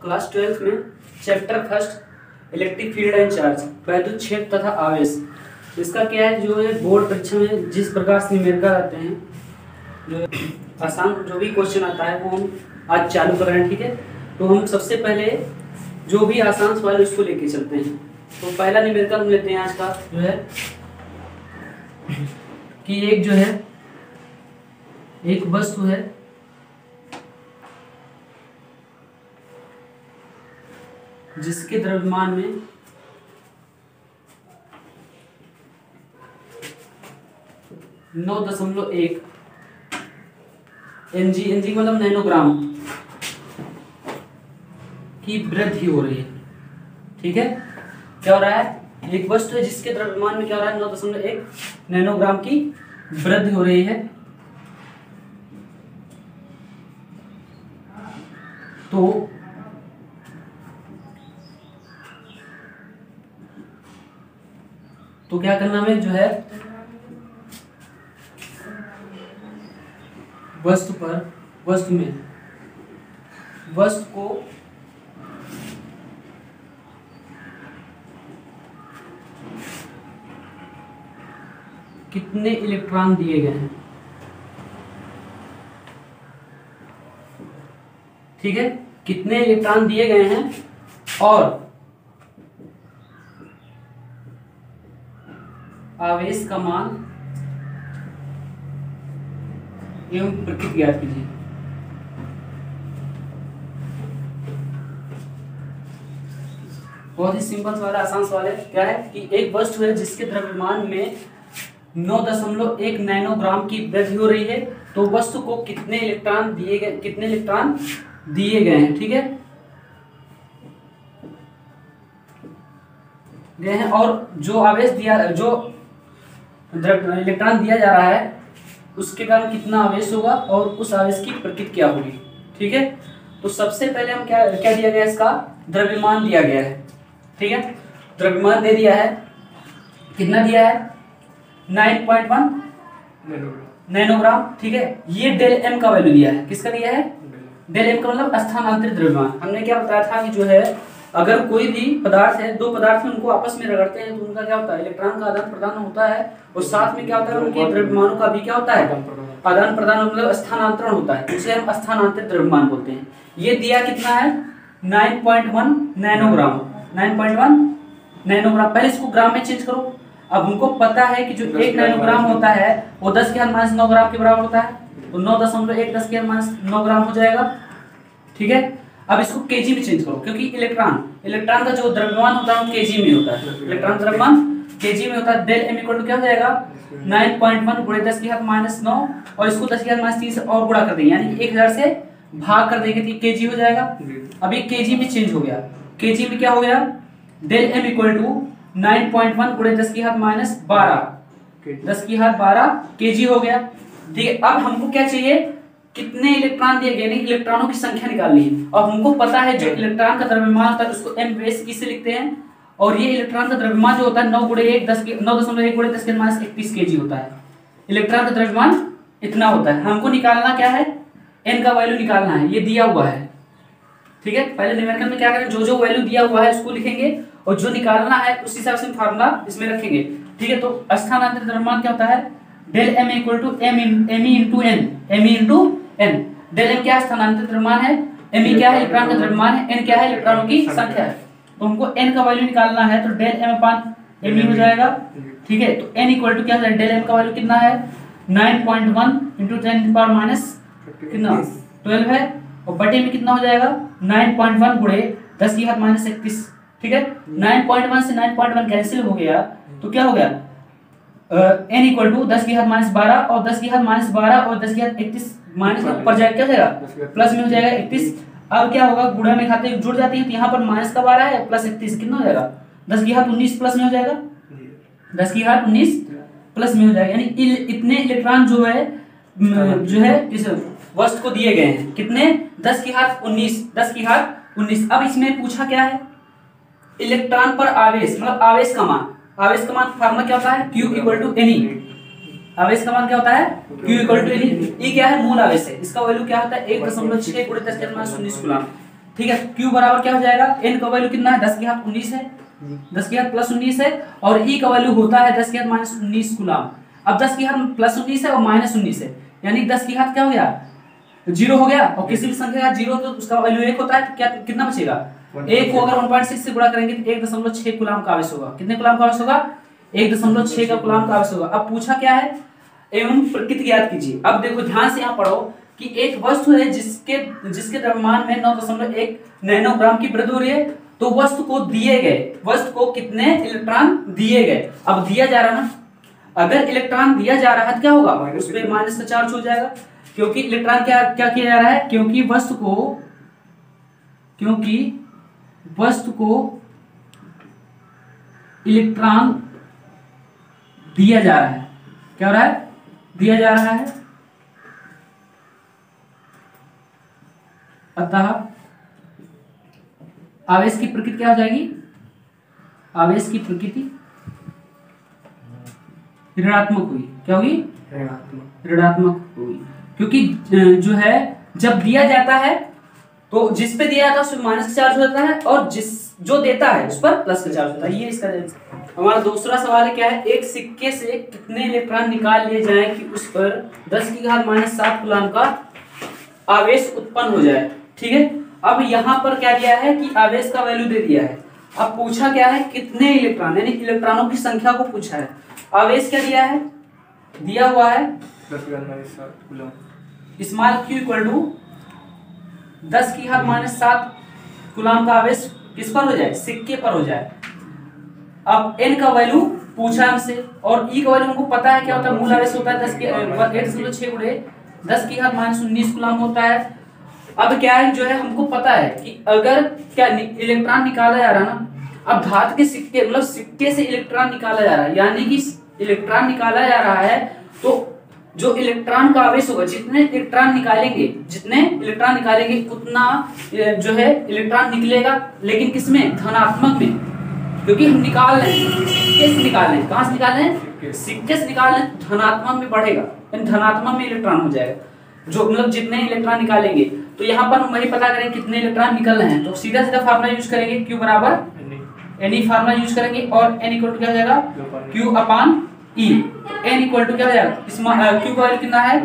Class 12th में chapter first electric field and charge, वैद्युत क्षेत्र तथा आवेश। इसका क्या है, जो है बोर्ड परीक्षा में जिस प्रकार से न्यूमेरिकल आते हैं, जो आसान जो भी क्वेश्चन आता है वो हम आज चालू कर रहे हैं। ठीक है, तो हम सबसे पहले जो भी आसान सवाल है उसको लेके चलते हैं। तो पहला न्यूमेरिकल हम लेते हैं आज का, जो है कि एक जो है एक वस्तु है जिसके द्रव्यमान में नौ दशमलव एक एनजी मतलब नैनोग्राम की वृद्धि हो रही है। ठीक है, क्या हो रहा है, एक वस्तु है जिसके द्रव्यमान में क्या हो रहा है, 9.1 नैनोग्राम की वृद्धि हो रही है। तो क्या करना है, जो है वस्तु को कितने इलेक्ट्रॉन दिए गए हैं। ठीक है, कितने इलेक्ट्रॉन दिए गए हैं और आवेश का मान एवं प्रकृति ज्ञात कीजिए। बहुत ही सिंपल सवाल है, आसान सवाल है। क्या है कि एक वस्तु है जिसके द्रव्यमान में 9.1 नैनोग्राम की वृद्धि हो रही है, तो वस्तु को कितने इलेक्ट्रॉन दिए गए हैं। ठीक है, गए हैं, और जो आवेश दिया, जो इलेक्ट्रॉन दिया जा रहा है उसके कारण कितना आवेश होगा और उस आवेश की प्रकृति क्या होगी। ठीक है, तो सबसे पहले हम क्या दिया गया है, इसका द्रव्यमान दिया गया है। ठीक है, द्रव्यमान दे दिया है, कितना दिया है, 9.1 नैनोग्राम। ठीक है, ये डेल एम का वैल्यू दिया है। किसका दिया है, डेल एम का मतलब स्थानांतरित द्रव्यमान। हमने क्या बताया था कि जो है अगर कोई भी पदार्थ है, दो पदार्थ में उनको आपस में रगड़ते हैं तो उनका क्या होता है, इलेक्ट्रॉन का आदान प्रदान होता है, और साथ में क्या होता है, उनके द्रव्यमानों का भी क्या होता है, आदान प्रदान मतलब स्थानांतरण होता है, उसे हम स्थानांतरित द्रव्यमान बोलते हैं। ये दिया कितना है, 9.1 नैनोग्राम। 9.1 नैनोग्राम, पहले इसको ग्राम में चेंज करो। अब हमको पता है कि जो 1 नैनोग्राम होता है वो 10⁻9 ग्राम के बराबर होता है, तो 9.1 10⁻9 ग्राम हो जाएगा। ठीक है, अब इसको केजी में चेंज करो, क्योंकि इलेक्ट्रॉन का जो द्रव्यमान होता है वो केजी में होता है, इलेक्ट्रॉन द्रव्यमान केजी में होता है। डेल एम इक्वल टू क्या हो जाएगा, 9.1 गुणे 10⁻9, और इसको 10⁻30 और गुणा कर देंगे, यानी 1000 से भाग कर देंगे तो केजी हो जाएगा। अभी केजी में चेंज हो गया, केजी में क्या हो गया, डेल एम इक्वल टू 9.1 गुणे 10⁻12 10⁻12 केजी हो गया। ठीक है, अब हमको क्या चाहिए, कितने इलेक्ट्रॉन दिए गए, इलेक्ट्रॉनों की संख्या निकालनी है। और हमको पता है जो इलेक्ट्रॉन का द्रव्यमान होता है उसको एम बेस ई से लिखते हैं, और ये इलेक्ट्रॉन का द्रव्यमान जो होता है 9.1 गुणे 10⁻31 केजी होता है। इलेक्ट्रॉन का द्रव्यमान इतना होता है। हमको निकालना क्या है, एन का वैल्यू निकालना है, ये दिया हुआ है। ठीक है, पहले न्यूमेरिकल में क्या करें, जो वैल्यू दिया हुआ है उसको लिखेंगे, और जो निकालना है उस हिसाब से फार्मूला इसमें रखेंगे। ठीक है, तो स्थानांतरित द्रव्यमान क्या होता है, del M equal to M into N. Del M क्या है, स्थानांतरित द्रव्यमान है, एम क्या है, इलेक्ट्रॉन का द्रव्यमान है, एन क्या है, इलेक्ट्रॉनों की संख्या है। तो हमको एन का वैल्यू निकालना है, तो डेल एम अपान एम हो जाएगा। ठीक है, तो एन इक्वल टू क्या है, डेल एम का वैल्यू कितना है, 9.1 इंटू 10⁻- कितना 12 है, और बटे में कितना हो जाएगा, 9.1 गुणे 10⁻31। ठीक है, 9.1 से 9.1 कैंसिल हो गया, तो क्या हो गया, n इक्वल टू 10⁻12 और 10⁻12 और 10⁻31 माइनस में ऊपर जाएगा, क्या जाएगा, प्लस में हो जाएगा 31। अब क्या होगा, गुणा में खाते जुड़ जाती है, तो यहाँ पर माइनस का 12 है, प्लस 31 कितना हो जाएगा, 10⁻19 प्लस में हो जाएगा, 10⁻19 प्लस में हो जाएगा। यानी इतने इलेक्ट्रॉन जो है इस वस्तु को दिए गए हैं, कितने, 10⁻19। अब इसमें पूछा क्या है, इलेक्ट्रॉन पर आवेश मतलब आवेश का मान फार्मूला क्या होता है, Q इक्वल टू एन। आवेश का मान क्या होता है, Q इक्वल टू एन। ई क्या है, मूल आवेश है, इसका वैल्यू क्या होता है, 1.6 × 10⁻19 कूलम। ठीक है, Q बराबर क्या हो जाएगा, n का वैल्यू कितना है 10 की घात 19 है, 10 की घात प्लस 19 है, और E का वैल्यू होता है 10 की घात माइनस 19 कूलम। अब 10 की घात प्लस 19 है और माइनस 19 है, यानी 10 की घात क्या हो गया, 0 हो गया, और किसी भी संख्या का 0 तो उसका वैल्यू 1 होता है, तो क्या कितना बचेगा, 1 को अगर 1.6 से गुणा करेंगे तो 1.6 कूलम का आवेश होगा। कितने कूलम का आवेश होगा, 1.6 का कूलम का आवेश होगा। अब पूछा क्या है, एवं प्रकृति ज्ञात कीजिए। अब देखो ध्यान से यहाँ पढ़ो कि एक वस्तु है जिसके द्रव्यमान में 9.1 नैनोग्राम की वृद्धि हो रही है, तो वस्तु को कितने इलेक्ट्रॉन दिए गए। अब दिया जा रहा ना, अगर इलेक्ट्रॉन दिया जा रहा है तो क्या होगा, उस पे माइनस का चार्ज हो जाएगा, क्योंकि इलेक्ट्रॉन क्या किया जा रहा है, क्योंकि वस्तु को इलेक्ट्रॉन दिया जा रहा है, क्या हो रहा है, दिया जा रहा है, अतः आवेश की प्रकृति क्या हो जाएगी, आवेश की प्रकृति ऋणात्मक हुई, क्या होगी, ऋणात्मक हुई, क्योंकि जो है जब दिया जाता है तो जिस पे दिया जाता है उस पर माइनस का चार्ज हो जाता है, और जो देता है उस पर प्लस का चार्ज होता है। ये इसका हमारा दूसरा सवाल है, क्या है, एक सिक्के से कितने इलेक्ट्रॉन निकाल लिए जाएं कि उस पर 10 की घात माइनस 7 कूलम का आवेश उत्पन्न हो जाए। ठीक है, अब यहाँ पर क्या दिया है कि आवेश का वैल्यू दे दिया है। अब पूछा क्या है, कितने इलेक्ट्रॉन, यानी इलेक्ट्रॉनों की संख्या को पूछा है। आवेश क्या दिया है, दिया हुआ है 10 की घात minus 7 coulomb, small q equal to 10 की घात माइनस 7 कूलम का आवेश किस पर हो जाए, सिक्के पर हो जाए। अब n का वैल्यू पूछा हमसे, और e का वैल्यू हमको पता है क्या होता है, मूल आवेश होता है 10 की 1.6 गुणे 10 की घात माइनस 19 कूलम होता है। अब क्या है, जो है हमको पता है कि अगर क्या इलेक्ट्रॉन निकाला जा रहा है ना, अब धातु के सिक्के मतलब सिक्के से इलेक्ट्रॉन निकाला जा रहा है, यानी कि इलेक्ट्रॉन निकाला जा रहा है, तो जो इलेक्ट्रॉन का आवेश होगा, जितने इलेक्ट्रॉन निकालेंगे उतना जो है इलेक्ट्रॉन निकलेगा, लेकिन किसमें, धनात्मक में, क्योंकि हम निकाल रहे हैं, सिक्के से निकाल रहे हैं, कहां से निकाल रहे हैं, सिक्के से निकाल रहे हैं, धनात्मक में बढ़ेगा, यानी धनात्मक में इलेक्ट्रॉन हो जाएगा, जो मतलब जितने इलेक्ट्रॉन निकालेंगे। तो यहाँ पर हम वही पता करें कितने इलेक्ट्रॉन निकल रहे हैं, तो सीधा सीधा फार्मूला यूज करेंगे, Q बराबर N फार्मूला यूज करेंगे, और N इक्वल टू क्या हो जाएगा, Q अपॉन E। तो N इक्वल टू क्या हो जाएगा, Q का वैल्यू कितना है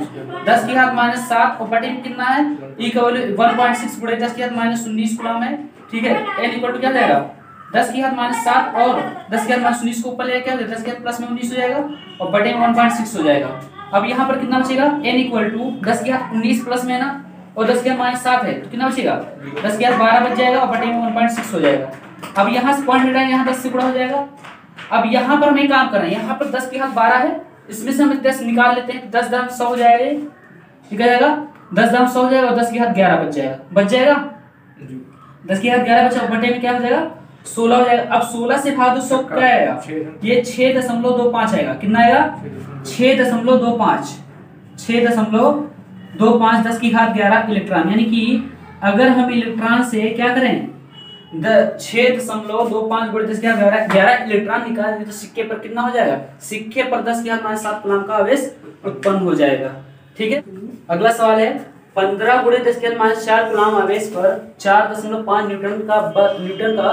10 की घात माइनस 7, और बटे में कितना है, E का वैल्यू 1.6 गुणे 10 की घात माइनस 19 कूलम है। ठीक है, N इक्वल टू क्या हो जाएगा, 10 की घात माइनस 7 और 10 की घात माइनस 19 को ऊपर ले क्या हो जाएगा, 10 की घात प्लस में 19 हो जाएगा, और बटे में 1.6 हो जाएगा। अब यहाँ पर कितना बचेगा, N इक्वल टू 10 की घात 19 प्लस में ना, और 10 की घात माइनस 7 है, तो कितना बचेगा, 10 की घात 12 बच जाएगा, और बटे में 1.6 हो जाएगा। अब यहाँ से पॉइंट मिला, यहाँ 10 से गुणा हो जाएगा। अब यहाँ पर हमें काम करना है, यहाँ पर 10 की घात 12 है, इसमें से हम 10 निकाल लेते हैं, 10 दाम 100 हो जाएगा, ठीक है जाएगा, 10 दाम 100 हो जाएगा, और 10 की घात 11 बच जाएगा 10 की घात 11 बचा, बटे में क्या हो जाएगा, 16 हो जाएगा। अब 16 से भाग दो 100 क्या आएगा, ये 6.25 आएगा, कितना आएगा, 6.25 10 की घात 11 इलेक्ट्रॉन, यानी कि अगर हम इलेक्ट्रॉन से क्या करें, 6.25 गुणे 10 की घात 11 इलेक्ट्रॉन निकाल दें, तो सिक्के पर कितना हो जाएगा, सिक्के पर 10 की घात माइनस 7 कूलम का आवेश उत्पन्न हो जाएगा। ठीक है, अगला सवाल है, 15 गुणे 10 की घात माइनस 4 कूलम आवेश पर 4.5 न्यूटन का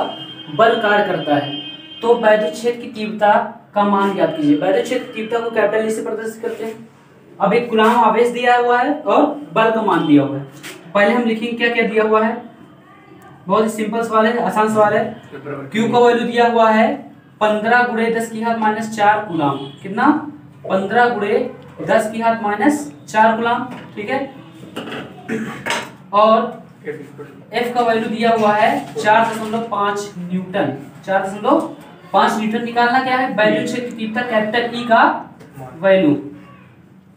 बल कार्य करता है, तो वैद्युत क्षेत्र की तीव्रता का मान ज्ञात कीजिए। वैद्युत क्षेत्र की तीव्रता को कैपिटल E से प्रदर्शित करते हैं। अब एक कूलम आवेश दिया हुआ है और बल का मान दिया हुआ है, पहले हम लिखेंगे क्या क्या दिया हुआ है, बहुत ही सिंपल सवाल है, आसान सवाल है। Q का वैल्यू दिया हुआ है 15 गुणे 10 की घात माइनस 4 कूलम, कितना, 15 गुणे 10 की घात माइनस 4 कूलम, ठीक है। और F का वैल्यू दिया हुआ है 4.5 न्यूटन, 4.5 न्यूटन निकालना क्या है, वैल्यू क्षेत्र की तीव्रता कैपिटल E का वैल्यू,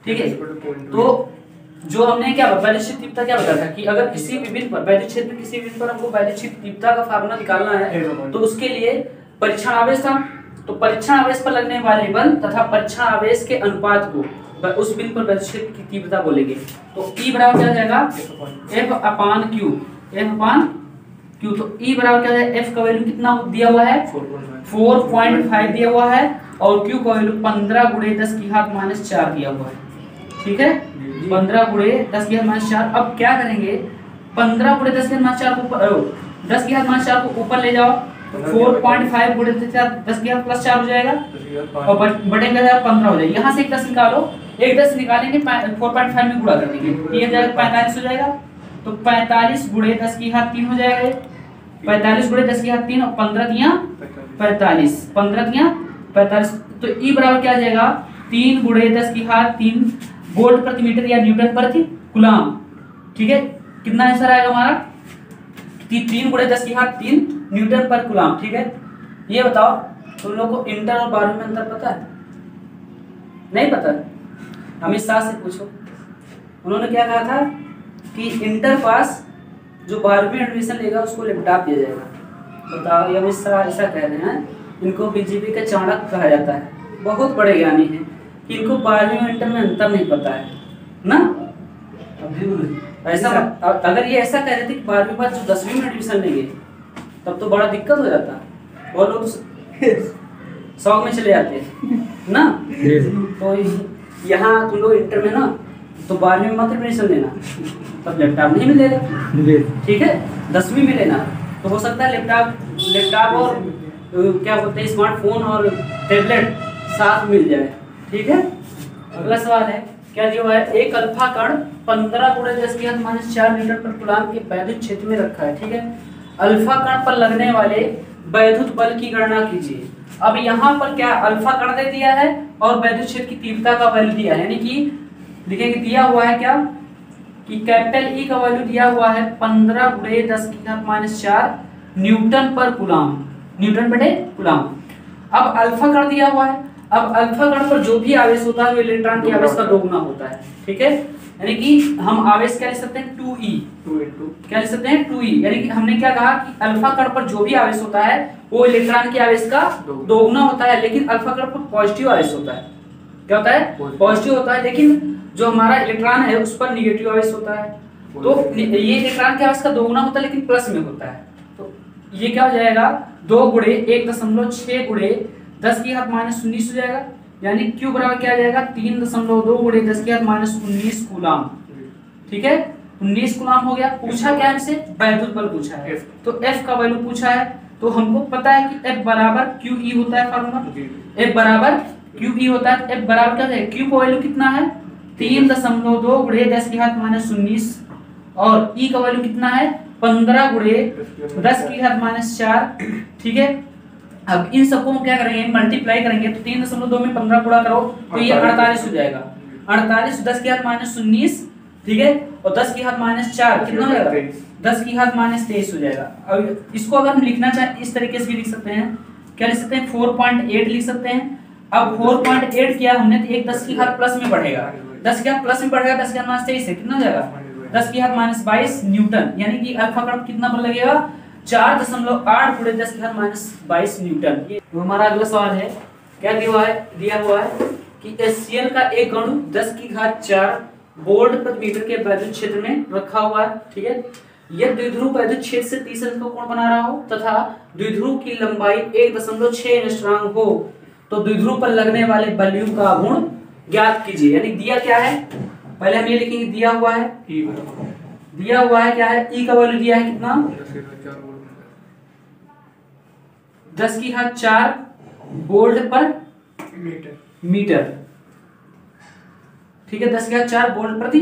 ठीक है। तो जो हमने क्या वैद्युत क्षेत्र तीव्रता क्या बताया था कि अगर किसी विभिन्न पर वैद्युत क्षेत्र में किसी विभिन्न पर हमको वैद्युत क्षेत्र तीव्रता का फार्मूला निकालना है, तो उसके लिए परीक्षण आवेश था, तो परीक्षण आवेश पर लगने वाले बल तथा परीक्षण आवेश के अनुपात को उस बिंदु पर वैद्युत क्षेत्र की तीव्रता बोलेंगे। तो E बराबर क्या हो जाएगा, F अपान Q, F अपान Q। तो E बराबर क्या है, F का वैल्यू कितना दिया हुआ है, 4.5 दिया हुआ है, और Q का वैल्यू 15 गुणे 10 की घात माइनस 4 दिया हुआ है, ठीक है, 15 गुणे 10 की घात माइनस 4। अब क्या करेंगे, 15 गुणे 10 की घात माइनस 4 को ऊपर 10 की घात माइनस 4 को ऊपर ले जाओ तो 4.5 गुणे 10 की घात प्लस 4 हो जाएगा और बटे में 15 हो जाएगा। यहाँ से एक 10 निकालो, एक 10 निकालेंगे 4.5 में गुणा कर देंगे, ये हो जाएगा 45 हो जाएगा। तो 45 गुणे 10 की घात 3 हो जाएगा, 45 गुणे 10 की घात 3 और 15 दिया 45, 15 दिया 45। तो ई बराबर क्या आ जाएगा 3 गुणे 10 की घात 3 वोल्ट प्रति मीटर या न्यूटन प्रति कूलम। ठीक है, कितना आंसर आएगा हमारा 3 गुणे 10 की घात 3 न्यूटन पर कूलम। ठीक है, ये बताओ तुम लोग को इंटर और 12वीं में अंतर पता है? नहीं पता? अमित शाह से पूछो, उन्होंने क्या कहा था कि इंटर पास जो 12वीं एडमिशन लेगा उसको लैपटॉप दिया जाएगा। बताओ, ये अमित शाह ऐसा कह रहे हैं, इनको बीजेपी का चाणक्य कहा जाता है, बहुत बड़े ज्ञानी हैं कि इनको 12वीं में इंटर में अंतर नहीं पता है ना। ऐसा अगर ये ऐसा कह रहे थे कि 12वीं बाद जो 10वीं में एडमिशन लेंगे तब तो बड़ा दिक्कत हो जाता, और लोग 100 में चले जाते हैं ना। तो यहाँ तुम लोग इंटर में ना तो 12वीं में मत एडमिशन लेना, तब लैपटॉप नहीं मिलेगा। ठीक है, 10वीं में लेना तो हो सकता है लैपटॉप और क्या बोलते हैं स्मार्टफोन और टैबलेट साथ मिल जाए। ठीक है, अगला सवाल है क्या जो है एक अल्फा कण 15 गुणे 10 की घात माइनस 4 न्यूटन पर कूलम के वैद्युत क्षेत्र में रखा है। ठीक है, अल्फा कण पर लगने वाले वैद्युत बल की गणना कीजिए। अब यहाँ पर क्या अल्फा कण दे दिया है और वैद्युत क्षेत्र की तीव्रता का वैल्यू दिया है, यानी कि लिखेंगे दिया हुआ है क्या कि कैपिटल ई का वैल्यू दिया हुआ है 15 गुणे 10 की घात माइनस 4 न्यूटन पर कूलम, न्यूटन बटे कूलम। अब अल्फा कण दिया हुआ है, अब अल्फा कण पर जो भी आवेश होता है वो इलेक्ट्रॉन के आवेश का दोगुना होता है। ठीक है, यानी कि हम आवेश क्या लिख सकते हैं 2e, क्या लिख सकते हैं 2e, यानी कि हमने क्या कहा कि अल्फा कण पर जो भी आवेश होता है वो इलेक्ट्रॉन के आवेश का दोगुना होता है, लेकिन अल्फा कण पर पॉजिटिव आवेश होता है। क्या होता है? पॉजिटिव होता है, लेकिन जो हमारा इलेक्ट्रॉन है उस पर निगेटिव आवेश होता है। तो ये इलेक्ट्रॉन के आवेश का दोगुना होता है लेकिन प्लस में होता है। तो ये क्या हो जाएगा 2 गुणे 1.6 गुणे 10 की घात माइनस 19 हो जाएगा, यानी Q बराबर क्या आ जाएगा 3.2 गुणे 10 की घात माइनस 19 कूलम। ठीक है, 19 कूलम हो गया। पूछा क्या हमसे वैद्युत बल पूछा है, तो F का वैल्यू पूछा है, तो हमको पता है कि F बराबर QE होता है, फार्मूला F बराबर QE होता है। F बराबर क्या है Q का वैल्यू कितना है 3.2 गुणे 10 की घात माइनस 19 और E का वैल्यू कितना है 15 गुणे 10 की घात माइनस 4। ठीक है, अब इन सबको हम क्या करेंगे मल्टीप्लाई करेंगे, तो 3.2 में 15 गुणा करो तो ये 48 हो जाएगा। 48 10 की घात माइनस 19, ठीक है, और 10 की घात माइनस 4 कितना हो जाएगा 10 की घात माइनस 23 हो जाएगा। अब इसको अगर हम लिखना चाहें इस तरीके से भी लिख सकते हैं, क्या लिख सकते हैं 4.8 लिख सकते हैं। अब 4.8 किया हमने तो एक 10 की घात प्लस में बढ़ेगा, 10 की घात प्लस में बढ़ेगा, 10 की घात माइनस 23 है कितना हो जाएगा 10 की घात माइनस 22 न्यूटन, यानी कि अल्फा कण कितना बल लगेगा 4.8 गुणे 10 की घात माइनस 22 न्यूटन। तो हमारा अगला सवाल है क्या दिया हुआ है कि HCl का एक अणु 10 की घात 4 वोल्ट प्रति मीटर के वैद्युत क्षेत्र में रखा हुआ है। ठीक है, यह द्विध्रुव वैद्युत क्षेत्र से 30 अंश का कोण बना रहा हो तथा द्विध्रुव की लंबाई 1.6 एंगस्ट्रॉम हो, तो द्विध्रुव पर लगने वाले बलयों का गुण ज्ञात कीजिए। यानी दिया क्या है, पहले हम ये लिखेंगे दिया हुआ है क्या है E का वैल्यू दिया है कितना 10 की घात 4 वोल्ट पर मीटर। ठीक है, 10 की घात 4 वोल्ट प्रति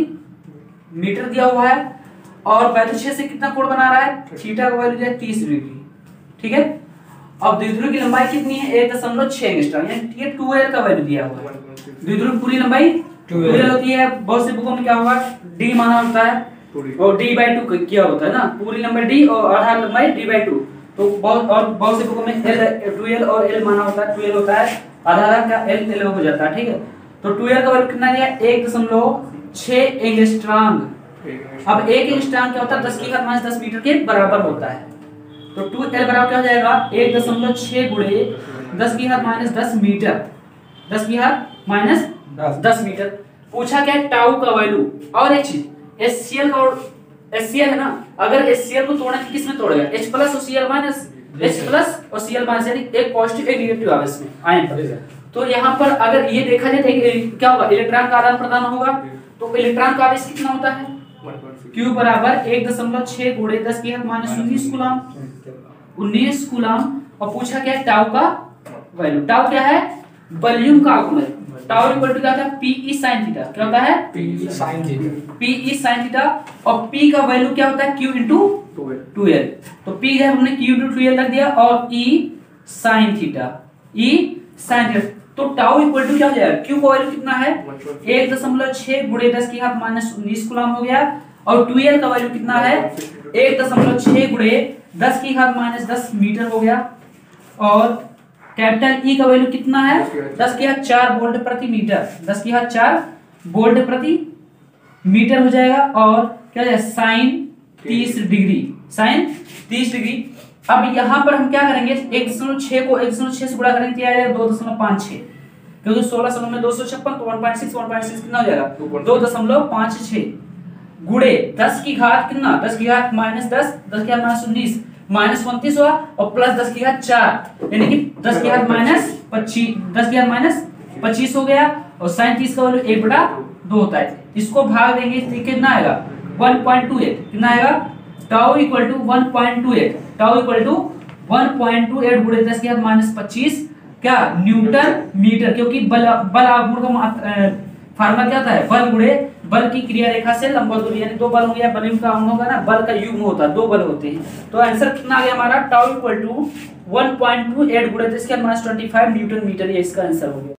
मीटर दिया हुआ है और वैद्युत क्षेत्र से कितना कोण बना रहा है थीटा का वैल्यू दिया है 30 डिग्री। ठीक है, अब द्विध्रुव की लंबाई कितनी है 1.6 एंगस्ट्रॉम, यानी ठीक है 2L का वैल्यू दिया हुआ है। द्विध्रुव पूरी लंबाई 2L होती है, बहुत से बुकों में क्या होगा D माना होता है और D/2 किया होता है ना, पूरी लंबाई D और आधार लंबाई D/2। तो बहुत से बुकों में L 2L और L माना होता है, 2L होता है आधार का L हो जाता है। ठीक है, तो 2L का वैल्यू कितना दिया 1.6 एंगस्ट्रॉम। अब 1 एंगस्ट्रॉम क्या होता है 10 की घात माइनस 10 मीटर के बराबर होता है, तो 2L बराबर क्या हो जाएगा 1.6 गुणे 10 की घात माइनस 10 मीटर, 10 की घात माइनस 10 मीटर। पूछा क्या है टाउ का वैल्यू। और एक चीज HCl का HCl है ना, अगर HCl को तोड़े तो किस में तोड़ेगा H प्लस और Cl माइनस, H प्लस और Cl माइनस, यानी एक पॉजिटिव एक नेगेटिव आवेश में आयन पर। तो यहाँ पर अगर ये देखा जाए तो क्या होगा इलेक्ट्रॉन का आदान प्रदान होगा, तो इलेक्ट्रॉन का आवेश कितना होता है Q बराबर 1.6 गुणे 10 की घात माइनस 19 कूलम, 19 कूलम। और पूछा क्या है, टाउ का वैल्यू। टाउ क्या है, वॉल्यूम का आगमन। टाउ इक्वल टू क्या होता है, पीई साइन थीटा। क्या होता है, P sine theta. P E sine theta. और पी का वैल्यू क्या होता है, क्यू इंटू 2l। तो पी है हमने क्यू इंटू 2l रख दिया, और ई साइन थीटा, ई साइन थीटा। तो टाउ इक्वल टू क्या हो जाएगा, क्यू का वैल्यू कितना है 1.6 गुणे 10 की घात माइनस 19 कूलम हो गया। और 2l का वैल्यू कितना है 1.6 गुणे 10 की घात माइनस 10 मीटर हो गया। और कैपिटल ई का वैल्यू कितना है 10 की घात 4 वोल्ट प्रति मीटर, 10 की घात 4 वोल्ट प्रति मीटर हो जाएगा। और क्या हो जाएगा, साइन 30 डिग्री, साइन 30 डिग्री। अब यहां पर हम क्या करेंगे, 1.6 को 1.6 से गुणा करेंगे तो आएगा 2.56, क्योंकि 16 में 256 तो 1.6 कितना हो जाएगा 2.56 गुणे 10 की घात कितना, 10 की घात माइनस 10, 10 की घात माइनस 19 माइनस 29 हुआ, और प्लस 10 की घात 4 यानी कि 10 की घात माइनस 25, 10 की घात माइनस 25 हो गया। और साइन 30 का वैल्यू 1/2 होता है। इसको भाग देंगे तो कितना आएगा 1.28, कितना आएगा, tau equal to 1.28, tau equal to 1.28 गुणे 10 की घात माइनस 25 क्या न्यूटन मीटर। क्योंकि बल आघूर्ण का फार्मूला क्या होता है, बल गुणे बल की क्रिया रेखा से लंबवत दूरी, यानी दो बल हो गया, बल का अंग होगा ना, बल का युग्म होता है, दो बल होते हैं। तो आंसर कितना आ गया हमारा, टाउ इक्वल टू 1.28 गुणे 10 की घात माइनस 25 न्यूटन मीटर, ये इसका आंसर हो गया।